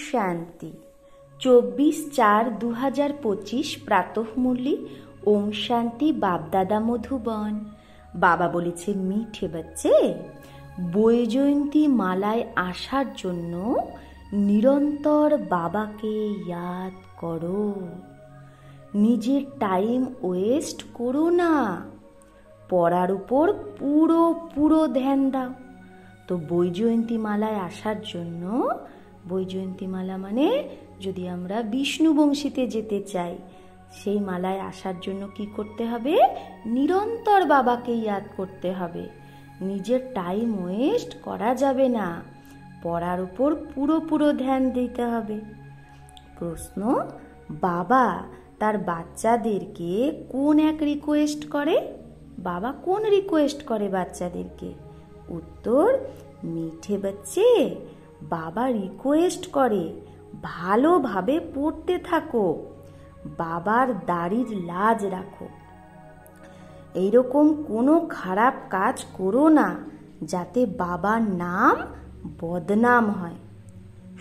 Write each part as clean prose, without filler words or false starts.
শান্তি। 24/4/2025 প্রাতঃমূর্লি। ওম শান্তি। বাপদাদা মধুবন। বাবা বলেছে, মিঠে বাচ্চে, বৈজয়ন্তী মালায় আসার জন্য নিরন্তর বাবাকে ইয়াদ করো। নিজের টাইম ওয়েস্ট করো না, পড়ার উপর পুরো ধ্যান দাও। তো বৈজয়ন্তী মালায় আসার জন্য, বৈজয়ন্তী মালা মানে যদি আমরা বিষ্ণু বংশীতে যেতে চাই, সেই মালায় আসার জন্য কি করতে হবে? নিরন্তর বাবাকে ইয়াদ করতে হবে। নিজের টাইম ওয়েস্ট করা যাবে না, পড়ার উপর পুরো ধ্যান দিতে হবে। প্রশ্ন, বাবা তার বাচ্চাদেরকে কোন এক রিকোয়েস্ট করে? বাবা কোন রিকোয়েস্ট করে বাচ্চাদেরকে? উত্তর, মিঠে বাচ্চে, বাবা রিকোয়েস্ট করে ভালোভাবে পড়তে থাকো, বাবার দাড়ির লাজ রাখো, এইরকম কোনো খারাপ কাজ করো না যাতে বাবার নাম বদনাম হয়।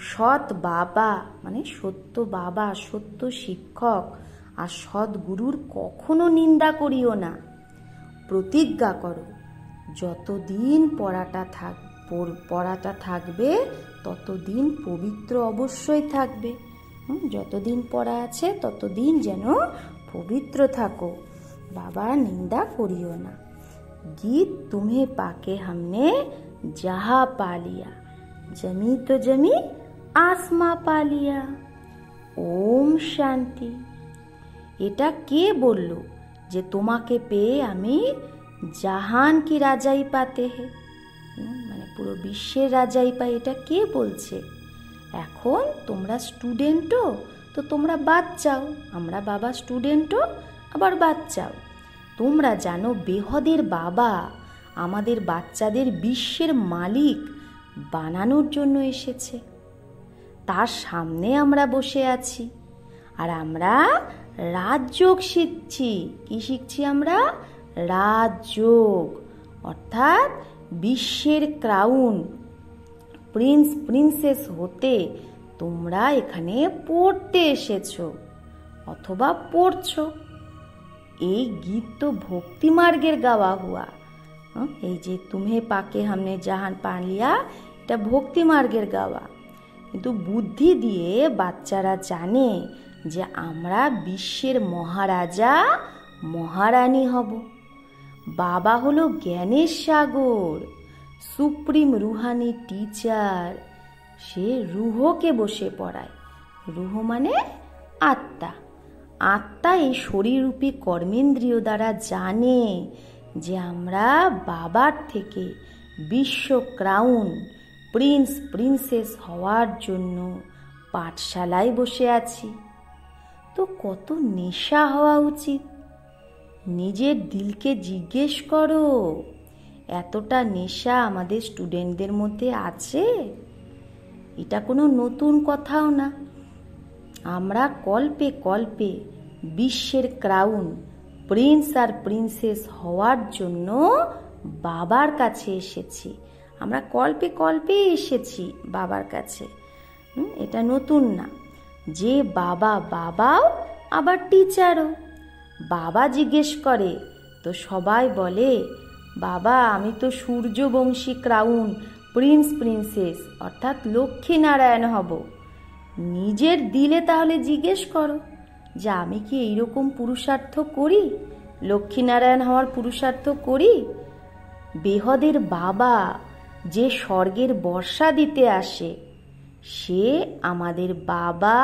সৎ বাবা মানে সত্য বাবা, সত্য শিক্ষক আর সৎ গুরুর কখনো নিন্দা করিও না। প্রতিজ্ঞা করো, যতদিন পড়াটা থাকবে ততদিন পবিত্র অবশ্যই থাকবে। যতদিন পড়া আছে ততদিন যেন পবিত্র থাকো, বাবা নিন্দা করিও না। গীত, তুমি পাকে हमने जहा पा लिया, जमी तो जमी आसमा पा लिया। ওম শান্তি। এটা কে বলল যে তোমাকে পেয়ে আমি জাহান কি রাজাই পাতে হে, মানে পুরো বিশ্বের রাজাই পাই? এটা কে বলছে? এখন তোমরা স্টুডেন্টও, তো তোমরা বাচ্চাও, আমরা বাবা স্টুডেন্টও আবার বাচ্চাও। তোমরা জানো বেহদের বাবা আমাদের বাচ্চাদের বিশ্বের মালিক বানানোর জন্য এসেছে। তার সামনে আমরা বসে আছি আর আমরা রাজযোগ শিখছি। কি শিখছি আমরা? রাজযোগ, অর্থাৎ বিশ্বের ক্রাউন প্রিন্সেস হতে তোমরা এখানে পড়তে এসেছো অথবা পড়ছো। এই গীত তো ভক্তি মার্গের গাওয়া হুয়া। এই যে তুমে পাকে हमने জাহান পা লিয়া, এটা ভক্তি মার্গের গাওয়া। কিন্তু বুদ্ধি দিয়ে বাচ্চারা জানে যে আমরা বিশ্বের মহারাজা মহারানী হব। বাবা হলো জ্ঞানের সাগর, সুপ্রিম রুহানি টিচার। সে রুহকে বসে পড়ায়। রুহ মানে আত্মা। আত্মা এই শরীররূপী কর্মেন্দ্রিয় দ্বারা জানে যে আমরা বাবার থেকে বিশ্ব ক্রাউন প্রিন্সেস হওয়ার জন্য পাঠশালায় বসে আছি। তো কত নেশা হওয়া উচিত? নিজের দিলকে জিজ্ঞেস করো, এতটা নেশা আমাদের স্টুডেন্টদের মধ্যে আছে? এটা কোনো নতুন কথাও না। আমরা কল্পে কল্পে বিশ্বের ক্রাউন প্রিন্স আর প্রিন্সেস হওয়ার জন্য বাবার কাছে এসেছি। আমরা কল্পে কল্পে এসেছি বাবার কাছে। এটা নতুন না। যে বাবাও আবার টিচারও। বাবা জিজ্ঞেস করে তো সবাই বলে, বাবা আমি তো সূর্যবংশী ক্রাউন প্রিন্সেস অর্থাৎ লক্ষ্মী নারায়ণ হব। নিজের দিলে তাহলে জিজ্ঞেস করো যে আমি কি এইরকম পুরুষার্থ করি? লক্ষ্মীনারায়ণ হওয়ার পুরুষার্থ করি? বেহদের বাবা যে স্বর্গের বর্ষা দিতে আসে, সে আমাদের বাবা,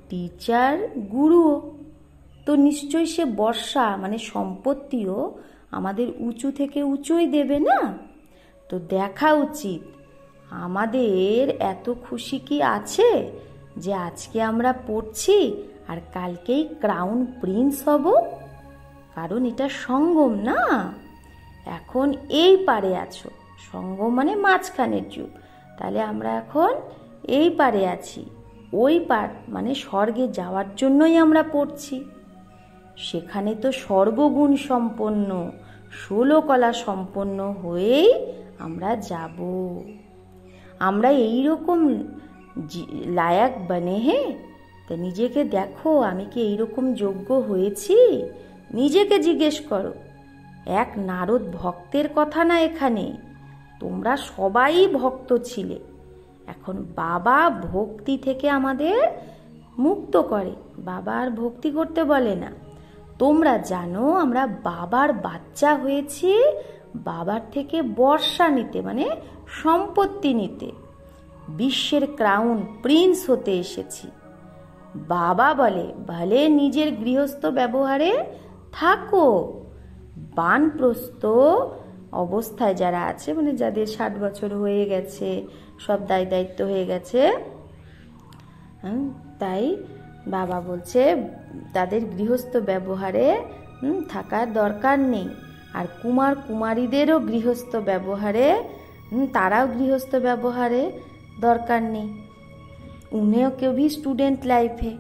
টিচার, গুরুও। তো নিশ্চয়ই সে বর্ষা মানে সম্পত্তিও আমাদের উঁচু থেকে উঁচুই দেবে না? তো দেখা উচিত আমাদের এত খুশি কি আছে যে আজকে আমরা পড়ছি আর কালকেই ক্রাউন প্রিন্স হব? কারণ এটা সঙ্গম না। এখন এই পারে আছো, সঙ্গম মানে মাঝখানের যুগ, তাহলে আমরা এখন এই পারে আছি। ওই পার মানে স্বর্গে যাওয়ার জন্যই আমরা পড়ছি। সেখানে তো সর্বগুণ সম্পন্ন 16 কলা সম্পন্ন হয়েই আমরা যাব। আমরা এই রকম লায়ক বনে হে, তা নিজেকে দেখো আমি কি এইরকম যোগ্য হয়েছি? নিজেকে জিজ্ঞেস করো। এক নারদ ভক্তের কথা না এখানে, তোমরা সবাই ভক্ত ছিলে। এখন বাবা ভক্তি থেকে আমাদের মুক্ত করে, বাবা আর ভক্তি করতে বলে না। তোমরা জানো আমরা বাবার বাচ্চা হয়েছি বাবার থেকে বর্ষা নিতে, মানে সম্পত্তি নিতে, বিশ্বের ক্রাউন প্রিন্স হতে এসেছি। বাবা বলে ভলে নিজের গৃহস্থ ব্যবহারে থাকো। বানপ্রস্থ অবস্থায় যারা আছে, মানে যাদের 60 বছর হয়ে গেছে, সব দায়িত্ব হয়ে গেছে, তাই বাবা বলছে তাদের গৃহস্থ ব্যবহারে থাকার দরকার নেই। আর কুমার কুমারীদেরও গৃহস্থ ব্যবহারে, তারাও গৃহস্থ ব্যবহারে দরকার নেই। उन्हें क्यों भी स्टूडेंट लाइफ है।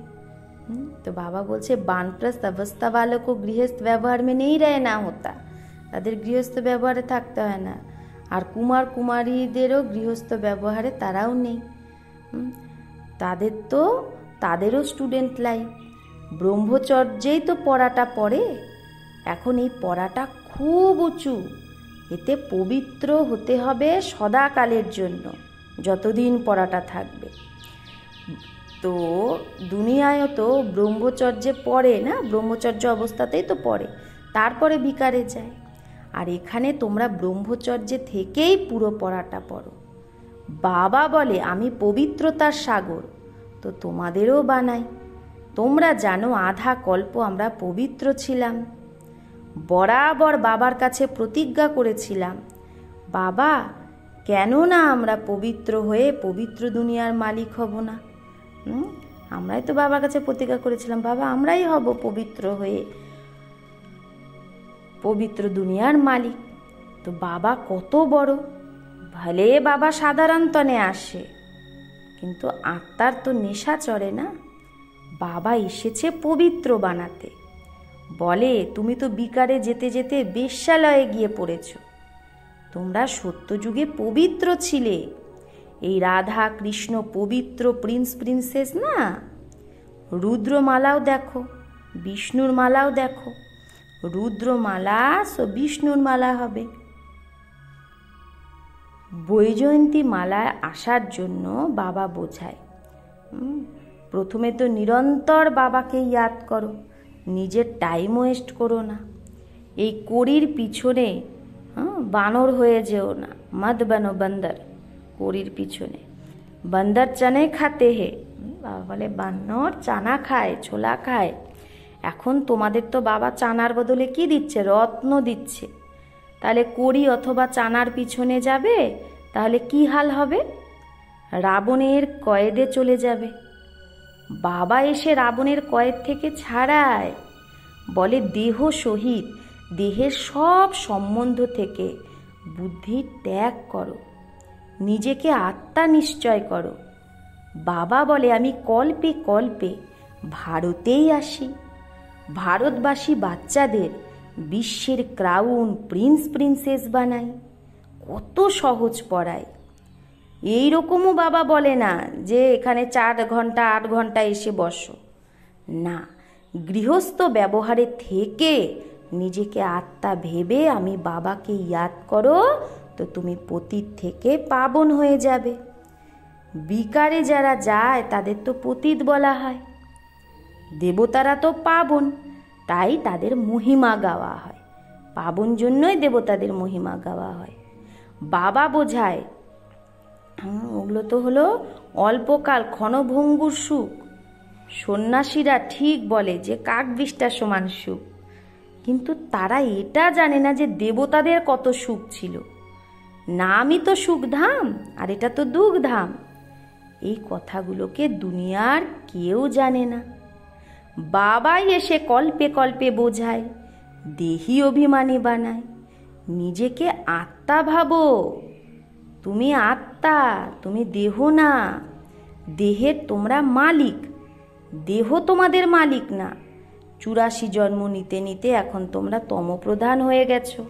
तो बाबा बोलছে बानप्रस्थ अवस्था वालों को गृहस्थ व्यवहार में नहीं रहना होता, তাদের গৃহস্থ ব্যবহারে থাকতে হয় না। আর কুমার কুমারীদেরও গৃহস্থ ব্যবহারে তারাও নেই, তাদেরও স্টুডেন্ট লাইফ। ব্রহ্মচর্যেই তো পড়াটা পড়ে। এখন এই পড়াটা খুব উঁচু, এতে পবিত্র হতে হবে সদাকালের জন্য, যতদিন পড়াটা থাকবে। তো দুনিয়ায়ও তো ব্রহ্মচর্যে পড়ে না, ব্রহ্মচর্য অবস্থাতেই তো পড়ে, তারপরে বিকারে যায়। আর এখানে তোমরা ব্রহ্মচর্যে থেকেই পুরো পড়াটা পড়ো। বাবা বলে আমি পবিত্রতার সাগর, তো তোমাদেরও বানাই। তোমরা জানো আধা কল্প আমরা পবিত্র ছিলাম, বরাবর বাবার কাছে প্রতিজ্ঞা করেছিলাম, বাবা কেন না আমরা পবিত্র হয়ে পবিত্র দুনিয়ার মালিক হব না। আমরাই তো বাবার কাছে প্রতিজ্ঞা করেছিলাম, বাবা আমরাই হব পবিত্র হয়ে পবিত্র দুনিয়ার মালিক। তো বাবা কত বড়, ভলে বাবা সাধারণ তনে আসে, কিন্তু আত্মার তো নেশা চড়ে না। বাবা এসেছে পবিত্র বানাতে। বলে তুমি তো বিকারে যেতে যেতে বেশ্যালয়ে গিয়ে পড়েছ, তোমরা সত্যযুগে পবিত্র ছিলে। এই রাধা কৃষ্ণ পবিত্র প্রিন্স প্রিন্সেস না। রুদ্রমালাও দেখো, বিষ্ণুর মালাও দেখো, রুদ্রমালা সো বিষ্ণুর মালা হবে। বৈজয়ন্তী মালায় আসার জন্য বাবা বোঝায়, প্রথমে তো নিরন্তর বাবাকে ইয়াদ করো, নিজের টাইম ওয়েস্ট করো না। এই কড়ির পিছনে বানর হয়ে যেও না, মদ বানো বান্দর। কড়ির পিছনে বান্দর চানে খাতে হে, বাবা বলে বানর চানা খায়, ছোলা খায়। এখন তোমাদের তো বাবা চানার বদলে কি দিচ্ছে? রত্ন দিচ্ছে। তাহলে কড়ি অথবা চানার পিছনে যাবে, তাহলে কি হাল হবে? রাবণের কয়েদে চলে যাবে। বাবা এসে রাবণের কয়েদ থেকে ছাড়ায়, বলে দেহ সহিত দেহের সব সম্বন্ধ থেকে বুদ্ধি ত্যাগ করো, নিজেকে আত্মা নিশ্চয় করো। বাবা বলে আমি কল্পে কল্পে ভারতেই আসি, ভারতবাসী বাচ্চাদের বিশ্বের ক্রাউন প্রিন্স প্রিন্সেস বানাই। কত সহজ পড়ায়। এই রকমও বাবা বলে না যে এখানে 4 ঘন্টা 8 ঘন্টা এসে বসো না, গৃহস্থ ব্যবহারে থেকে নিজেকে আত্মা ভেবে আমি বাবাকে ইয়াদ করো, তো তুমি পতিত থেকে পাবন হয়ে যাবে। বিকারে যারা যায় তাদের তো পতিত বলা হয়, দেবতারা তো পাবন, তাই তাদের মহিমা গাওয়া হয়। পাবন জন্যই দেবতাদের মহিমা গাওয়া হয়। বাবা বোঝায় ওগুলো তো হলো অল্পকাল ক্ষণভঙ্গুর সুখ। সন্ন্যাসীরা ঠিক বলে যে কাকবিষ্টার সমান সুখ, কিন্তু তারা এটা জানে না যে দেবতাদের কত সুখ ছিল। নামই তো সুখধাম, আর এটা তো দুঃখধাম। এই কথাগুলোকে দুনিয়ার কেউ জানে না। বাবাই এসে কল্পে কল্পে বোঝায়, দেহি অভিমানী বানায়। নিজেকে আত্মা ভাবো, তুমি আত্মা, তুমি দেহ না। দেহের তোমরা মালিক, দেহ তোমাদের মালিক না। 84 জন্ম নিতে নিতে এখন তোমরা তমপ্রধান হয়ে গেছো।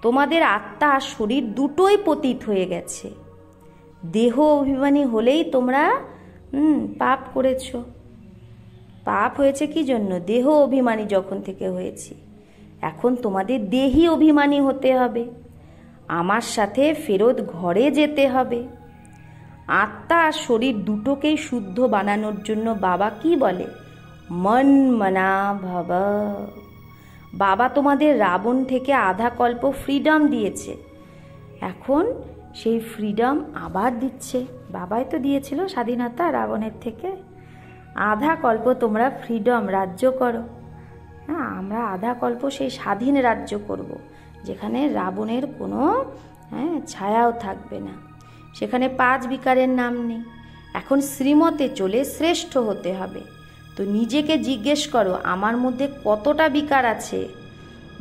তোমাদের আত্মা আর শরীর দুটোই পতিত হয়ে গেছে। দেহ অভিমানী হলেই তোমরা পাপ করেছো। পাপ হয়েছে কি জন্য? দেহ অভিমানী যখন থেকে হয়েছি, এখন তোমাদের দেহি অভিমানী হতে হবে। আমার সাথে ফেরত ঘরে যেতে হবে। আত্মা আর শরীর দুটোকেই শুদ্ধ বানানোর জন্য বাবা কি বলে? মন মনা ভব। বাবা তোমাদের রাবণ থেকে আধা কল্প ফ্রিডম দিয়েছে, এখন সেই ফ্রিডম আবার দিচ্ছে। বাবাই তো দিয়েছিল স্বাধীনতা রাবণের থেকে। আধা কল্প তোমরা ফ্রিডম রাজ্য করো। হ্যাঁ, আমরা আধা কল্প সেই স্বাধীন রাজ্য করব, যেখানে রাবণের কোনো ছায়াও থাকবে না, সেখানে 5 বিকারের নাম নেই। এখন শ্রীমতে চলে শ্রেষ্ঠ হতে হবে। তো নিজেকে জিজ্ঞেস করো, আমার মধ্যে কতটা বিকার আছে?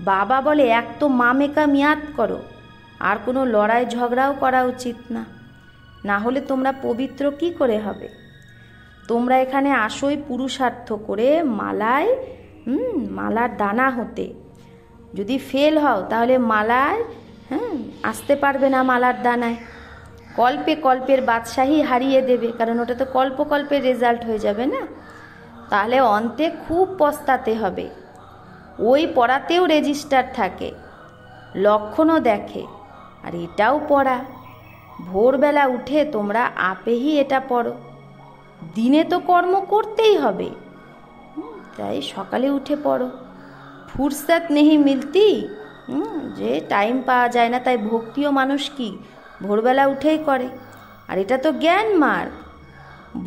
বাবা বলে এক তো মামেকা মিয়াদ করো, আর কোনো লড়াই ঝগড়াও করা উচিত না, না হলে তোমরা পবিত্র কি করে হবে? তোমরা এখানে আসোই পুরুষার্থ করে মালার দানা হতে। যদি ফেল হও তাহলে মালায় আসতে পারবে না, মালার দানায় কল্পে কল্পের বাদশাহী হারিয়ে দেবে, কারণ ওটা তো কল্পের রেজাল্ট হয়ে যাবে না। তাহলে অন্তে খুব পস্তাতে হবে। ওই পড়াতেও রেজিস্টার থাকে, লক্ষণও দেখে, আর এটাও পড়া। ভোরবেলা উঠে তোমরা আপেই এটা পড়ো। দিনে তো কর্ম করতেই হবে, তাই সকালে উঠে পড়ো। ফুরসত নেহি মিলতি, যে টাইম পাওয়া যায় না, তাই ভক্তিও মানুষ কি ভোরবেলা উঠেই করে। আর এটা তো জ্ঞান মার্গ।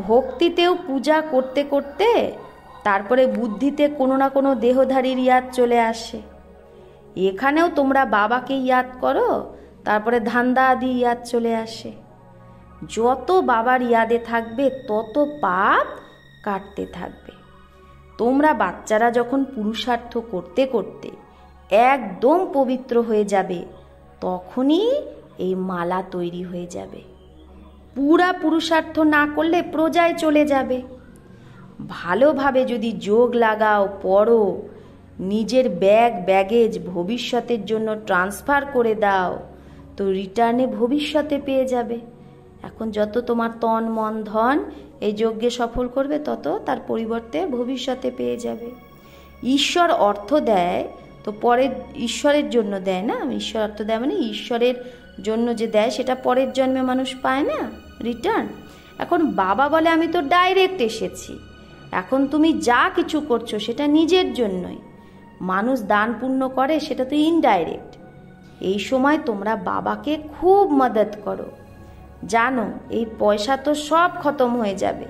ভক্তিতেও পূজা করতে করতে তারপরে বুদ্ধিতে কোনো না কোনো দেহধারীর ইয়াদ চলে আসে। এখানেও তোমরা বাবাকে ইয়াদ করো, তারপরে ধান্দা আদি ইয়াদ চলে আসে। যত বাবার ইয়াদে থাকবে তত পাপ কাটতে থাকবে। তোমরা বাচ্চারা যখন পুরুষার্থ করতে করতে একদম পবিত্র হয়ে যাবে, তখনই এই মালা তৈরি হয়ে যাবে। পুরা পুরুষার্থ না করলে প্রজায় চলে যাবে। ভালোভাবে যদি যোগ লাগাও, পড়ো, নিজের ব্যাগেজ ভবিষ্যতের জন্য ট্রান্সফার করে দাও, তো রিটার্নে ভবিষ্যতে পেয়ে যাবে। এখন যত তোমার তন মন ধন এই যজ্ঞে সফল করবে, তত তার পরিবর্তে ভবিষ্যতে পেয়ে যাবে। ঈশ্বর অর্থ দেয় তো পরের ঈশ্বরের জন্য দেয় না। ঈশ্বর অর্থ দেয় মানে ঈশ্বরের জন্য যে দেয় সেটা পরের জন্মে মানুষ পায় না রিটার্ন। এখন বাবা বলে আমি তো ডাইরেক্ট এসেছি, এখন তুমি যা কিছু করছো সেটা নিজের জন্যই। মানুষ দান পুণ্য করে সেটা তো ইনডাইরেক্ট। এই সময় তোমরা বাবাকে খুব মদত করো। জানো এই পয়সা তো সব খতম হয়ে যাবে,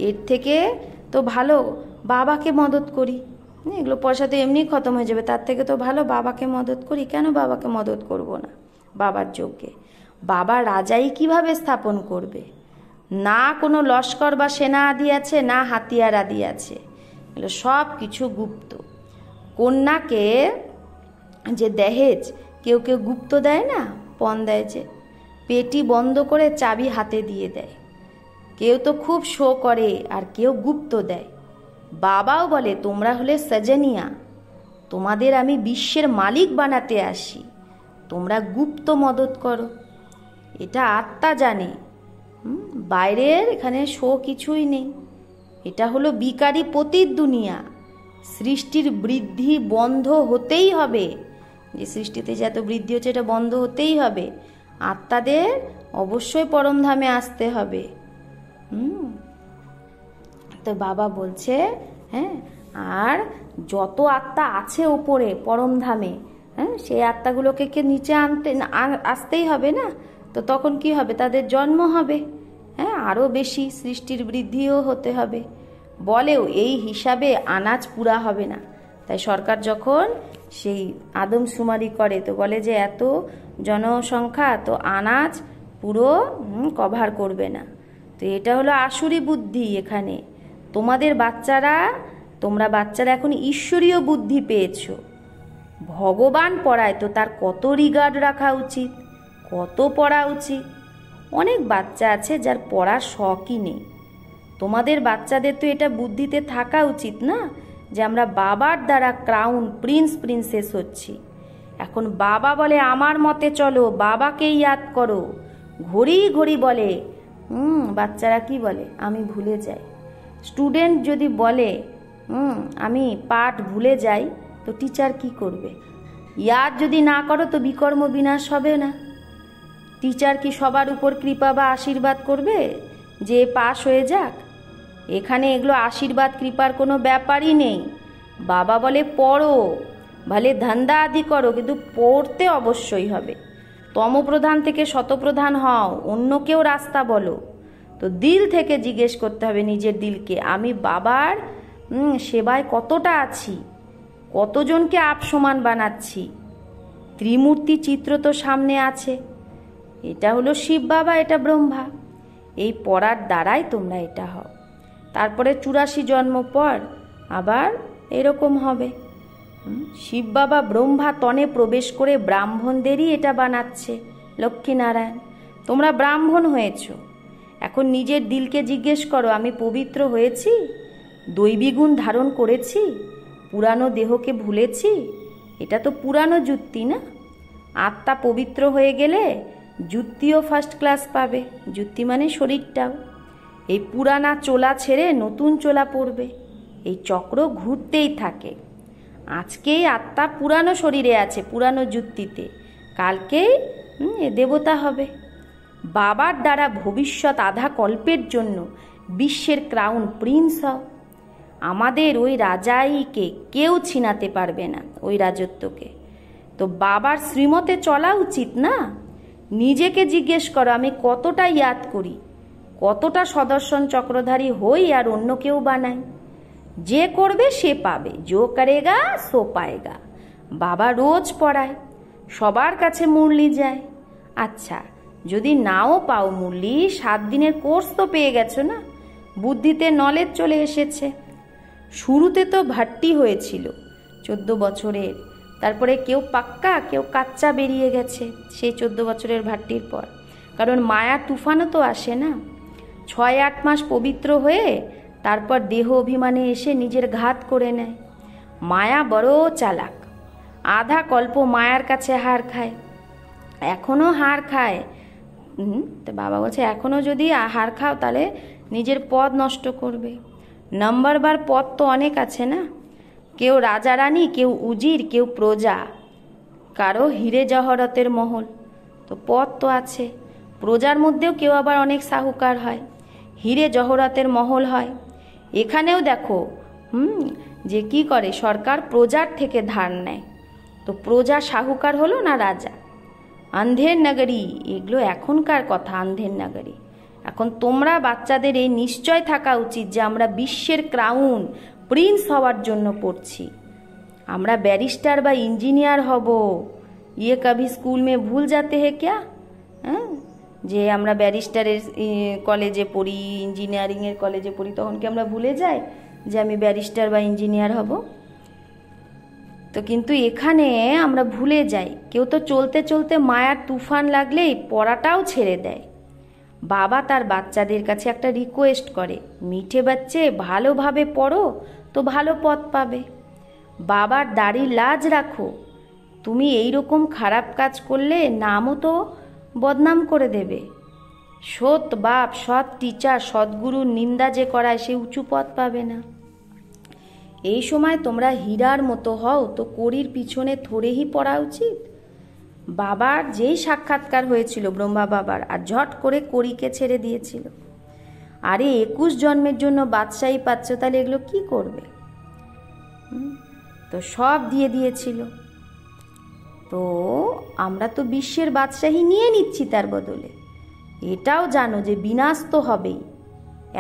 এর থেকে তো ভালো বাবাকে মদত করি। এগুলো পয়সা তো এমনি খতম হয়ে যাবে, তার থেকে তো ভালো বাবাকে মদত করি। কেন বাবাকে মদত করব না? বাবার যজ্ঞে বাবা রাজাই কিভাবে স্থাপন করবে? না কোনো লস্কর বা সেনা আদি আছে, না হাতিয়ার আদি আছে, এগুলো সব কিছু গুপ্ত। কন্যাকে যে দহেজ কেউ কেউ গুপ্ত দেয় না, পণ দেয়, যে পেটি বন্ধ করে চাবি হাতে দিয়ে দেয়। কেউ তো খুব শো করে আর কেউ গুপ্ত দেয়। বাবাও বলে তোমরা হলে সজনিয়া, তোমাদের আমি বিশ্বের মালিক বানাতে আসি, তোমরা গুপ্ত মদত করো। এটা আত্মা জানে, বাইরের এখানে শো কিছুই নেই। এটা হলো বিকারী পতির দুনিয়া। সৃষ্টির বৃদ্ধি বন্ধ হতেই হবে। যে সৃষ্টিতে যে এত বৃদ্ধি হচ্ছে এটা বন্ধ হতেই হবে। আত্মাদের অবশ্যই পরমধামে আসতে হবে। তো বাবা বলছে আর যত আত্মা আছে ওপরে পরমধামে, সেই আত্মাগুলোকে নিচে আসতেই হবে না। তো তখন কি হবে? তাদের জন্ম হবে, আরও বেশি সৃষ্টির বৃদ্ধিও হতে হবে। বলেও এই হিসাবে আনাজ পুরা হবে না। তাই সরকার যখন সেই আদমশুমারি করে তো বলে যে এত জনসংখ্যা, তো আনাজ পুরো কভার করবে না। তো এটা হলো আসুরি বুদ্ধি। এখানে তোমরা বাচ্চারা এখন ঈশ্বরীয় বুদ্ধি পেয়েছো। ভগবান পড়ায় তো তার কত রিগার্ড রাখা উচিত, কত পড়া উচিত। অনেক বাচ্চা আছে যার পড়ার শখই নেই। তোমাদের বাচ্চাদের তো এটা বুদ্ধিতে থাকা উচিত না যে আমরা বাবার দ্বারা ক্রাউন প্রিন্সেস হচ্ছি। এখন বাবা বলে আমার মতে চলো, বাবাকে ইয়াদ করো। ঘড়ি ঘড়ি বলে বাচ্চারা কি বলে, আমি ভুলে যাই। স্টুডেন্ট যদি বলে আমি পাঠ ভুলে যাই, তো টিচার কি করবে? ইয়াদ যদি না করো তো বিকর্ম বিনাশ হবে না। টিচার কি সবার উপর কৃপা বা আশীর্বাদ করবে যে পাশ হয়ে যাক? এখানে এগুলো আশীর্বাদ কৃপার কোনো ব্যাপারই নেই। বাবা বলে পড়ো, ভালে ধান্দা আদি করো, কিন্তু পড়তে অবশ্যই হবে। তমপ্রধান থেকে শতপ্রধান হও, অন্যকেও রাস্তা বলো। তো দিল থেকে জিজ্ঞেস করতে হবে নিজের দিলকে, আমি বাবার সেবায় কতটা আছি, কতজনকে আপসমান বানাচ্ছি। ত্রিমূর্তি চিত্র তো সামনে আছে, এটা হলো শিব বাবা, এটা ব্রহ্মা। এই পড়ার দ্বারাই তোমরা এটা হও। তারপরে 84 জন্ম পর আবার এরকম হবে। শিব বাবা ব্রহ্মা তনে প্রবেশ করে ব্রাহ্মণদেরই এটা বানাচ্ছে। লক্ষ্মীনারায়ণ, তোমরা ব্রাহ্মণ হয়েছ, এখন নিজের দিলকে জিজ্ঞেস করো, আমি পবিত্র হয়েছি? দৈবী গুণ ধারণ করেছি? পুরানো দেহকে ভুলেছি? এটা তো পুরানো যুক্তি না? আত্মা পবিত্র হয়ে গেলে যুক্তিও ফার্স্ট ক্লাস পাবে। যুক্তি মানে শরীরটাও। এই পুরানা চোলা ছেড়ে নতুন চোলা পড়বে। এই চক্র ঘুরতেই থাকে। আজকেই আত্মা পুরানো শরীরে আছে, পুরানো যুক্তিতে, কালকেই দেবতা হবে। বাবার দ্বারা ভবিষ্যৎ আধা কল্পের জন্য বিশ্বের ক্রাউন প্রিন্স হও। আমাদের ওই রাজাইকে কেউ ছিনাতে পারবে না, ওই রাজত্বকে। তো বাবার শ্রীমতে চলা উচিত না? নিজেকে জিজ্ঞেস করো, আমি কতটা ইয়াদ করি, কতটা সদর্শন চক্রধারী হই আর অন্য কেউ বানাই। যে করবে সে পাবে, জো করেগা সো পায়েগা। বাবা রোজ পড়ায়, সবার কাছে মুরলি যায়। আচ্ছা, যদি নাও পাও মুরলি, 7 দিনের কোর্স তো পেয়ে গেছো না, বুদ্ধিতে নলেজ চলে এসেছে। শুরুতে তো ভাট্টি হয়েছিল 14 বছরের, তারপরে কেউ পাক্কা কেউ কাচ্চা বেরিয়ে গেছে সেই 14 বছরের ভাট্টির পর। কারণ মায়া তুফানও তো আসে না। 6-8 মাস পবিত্র হয়ে তারপর দেহ অভিমানে এসে নিজের ঘাত করে নেয়। মায়া বড় চালাক, আধা কল্প মায়ার কাছে হার খায়, এখনও হার খায়। তো বাবা বলছে এখনও যদি হার খাও তাহলে নিজের পদ নষ্ট করবে। নাম্বারবার পদ তো অনেক আছে না, কেউ রাজা রানী, কেউ উজির, কেউ প্রজা, কারো হিরে জহরতের মহল। তো পদ তো আছে। প্রজার মধ্যেও কেউ আবার অনেক সাহুকার হয়, হিরে জহরতের মহল হয়। এখানেও দেখো যে কি করে সরকার প্রজার থেকে ধার নেয়। তো প্রজা সাহুকার হলো না রাজা? আন্ধের নগরী, এগুলো এখনকার কথা। আন্ধের নগরী, এখন তোমরা বাচ্চাদের এই নিশ্চয় থাকা উচিত যে আমরা বিশ্বের ক্রাউন প্রিন্স হওয়ার জন্য পড়ছি। আমরা ব্যারিস্টার বা ইঞ্জিনিয়ার হব। ইয়ে কবি স্কুল মে ভুল যাতে হে ক্যা? যে আমরা ব্যারিস্টারের কলেজে পড়ি, ইঞ্জিনিয়ারিংয়ের কলেজে পড়ি, তখন কি আমরা ভুলে যাই যে আমি ব্যারিস্টার বা ইঞ্জিনিয়ার হব? তো কিন্তু এখানে আমরা ভুলে যাই। কেউ তো চলতে চলতে মায়ার তুফান লাগলেই পড়াটাও ছেড়ে দেয়। বাবা তার বাচ্চাদের কাছে একটা রিকোয়েস্ট করে, মিঠে বাচ্চে ভালোভাবে পড়ো তো ভালো পথ পাবে। বাবার দাড়ি লাজ রাখো, তুমি এই রকম খারাপ কাজ করলে নামও তো বদনাম করে দেবে। সৎ বাপ, সৎ টিচার, সদ্গুরুর নিন্দা যে করায় সে উঁচু পথ পাবে না। এই সময় তোমরা হীরার মতো হও, তো কড়ির পিছনে থরেই পড়া উচিত। বাবার যেই সাক্ষাৎকার হয়েছিল ব্রহ্মা বাবার, আর ঝট করে কড়িকে ছেড়ে দিয়েছিল। আরে 21 জন্মের জন্য বাদশাহী পাচ্ছ, তাহলে এগুলো কি করবে? তো সব দিয়ে দিয়েছিল। তো আমরা তো বিশ্বের বাদশাহী নিয়ে নিচ্ছি তার বদলে। এটাও জানো যে বিনাশ তো হবেই।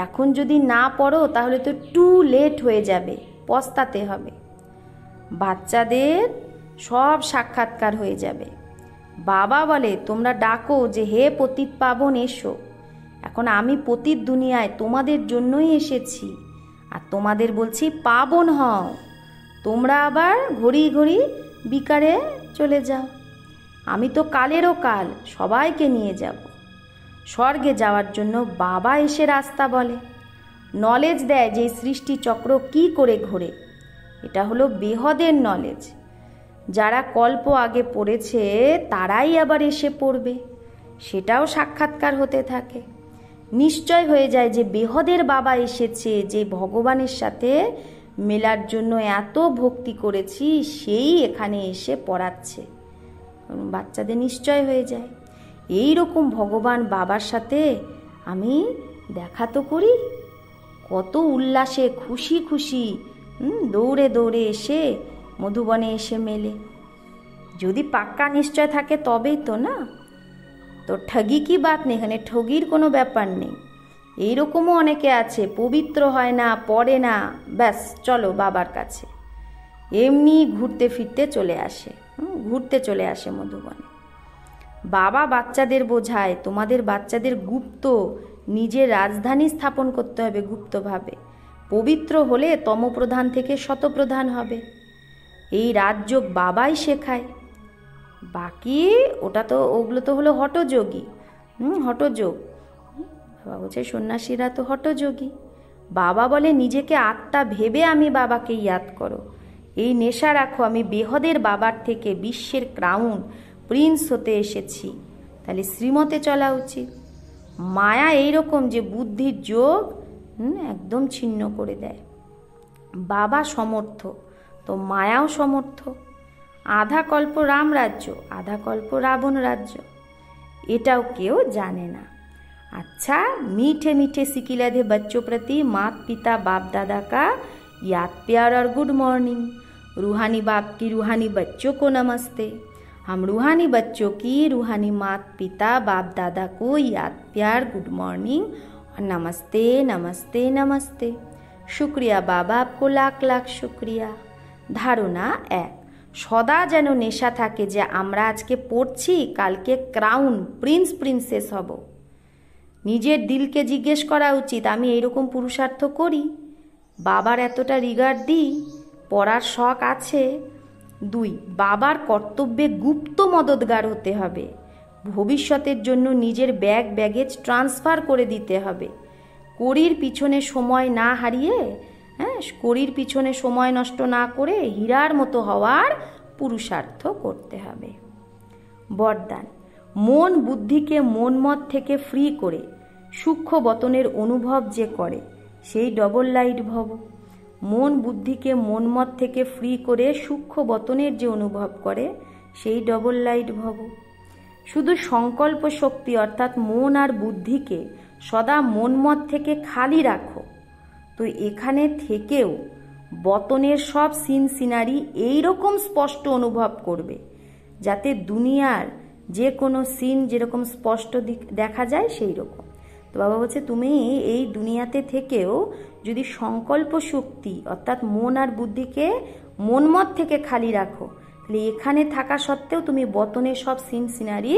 এখন যদি না পড়ো তাহলে তো টু লেট হয়ে যাবে, পস্তাতে হবে। বাচ্চাদের সব সাক্ষাৎকার হয়ে যাবে। বাবা বলে তোমরা ডাকো যে হে পতিত পাবন এসো। এখন আমি পতিত দুনিয়ায় তোমাদের জন্যই এসেছি, আর তোমাদের বলছি পাবন হও। তোমরা আবার ঘড়ি ঘড়ি বিকারে চলে যাও। আমি তো কালেরও কাল, সবাইকে নিয়ে যাব। স্বর্গে যাওয়ার জন্য বাবা এসে রাস্তা বলে, নলেজ দেয় যে সৃষ্টি চক্র কি করে ঘোরে। এটা হলো বেহদের নলেজ। যারা কল্প আগে পড়েছে তারাই আবার এসে পড়বে, সেটাও সাক্ষাৎকার হতে থাকে। নিশ্চয় হয়ে যায় যে বেহদের বাবা এসেছে, যে ভগবানের সাথে মেলার জন্য এত ভক্তি করেছি সেই এখানে এসে পড়াচ্ছে। বাচ্চাদের নিশ্চয় হয়ে যায় এই রকম ভগবান বাবার সাথে আমি দেখা তো করি। কত উল্লাসে খুশি খুশি দৌড়ে দৌড়ে এসে মধুবনে এসে মেলে। যদি পাক্কা নিশ্চয় থাকে তবেই তো না, তো ঠগি কি বাত নেই, এখানে ঠগির কোনো ব্যাপার নেই। এইরকমও অনেকে আছে পবিত্র হয় না, পড়ে না, ব্যাস চলো বাবার কাছে, এমনি ঘুরতে ফিরতে চলে আসে, ঘুরতে চলে আসে মধুবনে। বাবা বাচ্চাদের বোঝায় তোমাদের বাচ্চাদের গুপ্ত নিজের রাজধানী স্থাপন করতে হবে গুপ্তভাবে। পবিত্র হলে তমপ্রধান থেকে শতপ্রধান হবে, এই রাজযোগ বাবাই শেখায়। বাকি ওগুলো তো হলো হঠযোগী, হঠযোগ। বাবা বলছে সন্ন্যাসীরা তো হঠযোগী। বাবা বলে নিজেকে আত্মা ভেবে আমি বাবাকে ইয়াদ করো, এই নেশা রাখো আমি বেহদের বাবার থেকে বিশ্বের ক্রাউন প্রিন্স হতে এসেছি, তাহলে শ্রীমতে চলা উচিত। মায়া এইরকম যে বুদ্ধির যোগ একদম ছিন্ন করে দেয়। বাবা সমর্থ তো মায়াও সমর্থ। আধা কল্প রাম রাজ্য, আধা কল্প রাবণ রাজ্য, এটাও কেউ জানে না। अच्छा मीठे मीठे सिकिलधे बच्चों प्रति माता पिता बाप दादा का याद प्यार और गुड मॉर्निंग। रूहानी बाप की रूहानी बच्चों को नमस्ते। हम रूहानी बच्चों की रूहानी माता पिता बाप दादा को याद प्यार गुड मॉर्निंग और नमस्ते नमस्ते नमस्ते। शुक्रिया बाबा, आपको लाख लाख शुक्रिया। धारणा एक, सदा যেন নেশা থাকে যে আমরা আজকে পড়ছি কালকে ক্রাউন প্রিন্স প্রিন্সেস হব। নিজের দিলকে জিজ্ঞেস করা উচিত আমি এইরকম পুরুষার্থ করি, বাবার এতটা রিগার্ড দিই, পড়ার শখ আছে। 2, বাবার কর্তব্যে গুপ্ত মদতগার হতে হবে। ভবিষ্যতের জন্য নিজের ব্যাগেজ ট্রান্সফার করে দিতে হবে। কড়ির পিছনে সময় না হারিয়ে, কড়ির পিছনে সময় নষ্ট না করে হীরার মতো হওয়ার পুরুষার্থ করতে হবে। বরদান, মন বুদ্ধিকে মনমত থেকে ফ্রি করে সূক্ষ্ম বতনের অনুভব যে করে সেই ডবল লাইট ভব। মন বুদ্ধিকে মনমত থেকে ফ্রি করে সূক্ষ্ম বতনের যে অনুভব করে সেই ডবল লাইট ভব। শুধু সংকল্প শক্তি অর্থাৎ মন আর বুদ্ধিকে সদা মনমত থেকে খালি রাখো, তো এখানে থেকেও বতনের সব সিন সিনারি এইরকম স্পষ্ট অনুভব করবে যাতে দুনিয়ার যে কোনো সিন যেরকম স্পষ্ট দেখা যায় সেই রকম। তো বাবা বলছে তুমি এই দুনিয়াতে থেকেও যদি সংকল্প শক্তি অর্থাৎ মন আর বুদ্ধিকে মনমত থেকে খালি রাখো, তাহলে এখানে থাকা সত্ত্বেও তুমি বতনের সব সিন সিনারি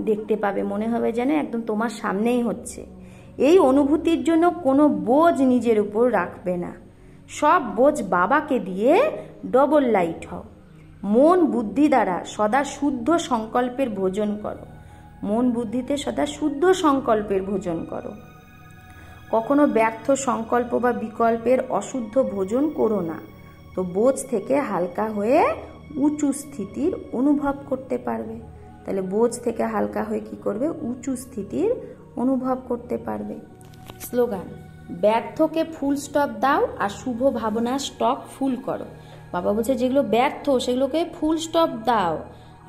দেখতে পাবে, মনে হবে যেন একদম তোমার সামনেই হচ্ছে। এই অনুভূতির জন্য কোনো বোঝ নিজের উপর রাখবে না, সব বোঝ বাবাকে দিয়ে ডবল লাইট হও। মন বুদ্ধি দ্বারা সদা শুদ্ধ সংকল্পের ভোজন করো, মন বুদ্ধিতে সদা শুদ্ধ সংকল্পের ভোজন করো। কখনো ব্যর্থ সংকল্প বা বিকল্পের অশুদ্ধ ভোজন করো না, তো বোঝ থেকে হালকা হয়ে উঁচু স্থিতির অনুভব করতে পারবে। তাহলে বোঝ থেকে হালকা হয়ে কি করবে? উঁচু স্থিতির অনুভব করতে পারবে। স্লোগান, ব্যর্থকে ফুল স্টপ দাও আর শুভ ভাবনা স্টক ফুল করো। বাবা বলছে যেগুলো ব্যর্থ সেগুলোকে ফুল স্টপ দাও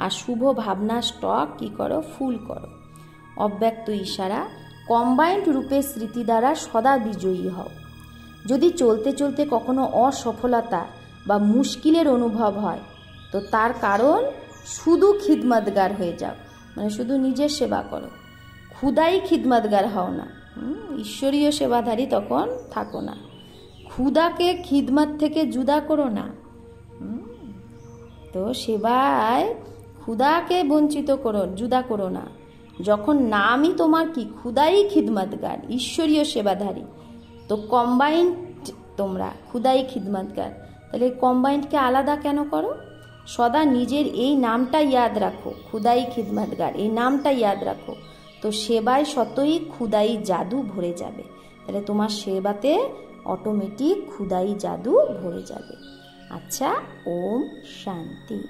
আর শুভ ভাবনা স্টক কি করো? ফুল করো। অব্যক্ত ইশারা, কম্বাইন্ড রূপে স্মৃতি দ্বারা সদা বিজয়ী হও। যদি চলতে চলতে কখনো অসফলতা বা মুশকিলের অনুভব হয় তো তার কারণ শুধু খিদমতগার হয়ে যাও, মানে শুধু নিজের সেবা করো, ক্ষুদাই খিদমতগার হও না, ঈশ্বরীয় সেবাধারী তখন থাকো না। ক্ষুদাকে খিদমত থেকে জুদা করো না, তো সেবায় ক্ষুদাকে বঞ্চিত করো, জুদা করো না। যখন নামই তোমার কি ক্ষুদাই খিদমতগার, ঈশ্বরীয় সেবাধারী, তো কম্বাইন্ড তোমরা ক্ষুদাই খিদমতগার, তাহলে কম্বাইন্ডকে আলাদা কেন করো? সদা নিজের এই নামটা ইয়াদ রাখো, ক্ষুদাই খিদমতগার, এই নামটা ইয়াদ রাখো, তো সেবায় শতই ক্ষুদাই জাদু ভরে যাবে। তাহলে তোমার সেবাতে অটোমেটিক ক্ষুদাই জাদু ভরে যাবে। আচ্ছা, ওম শান্তি।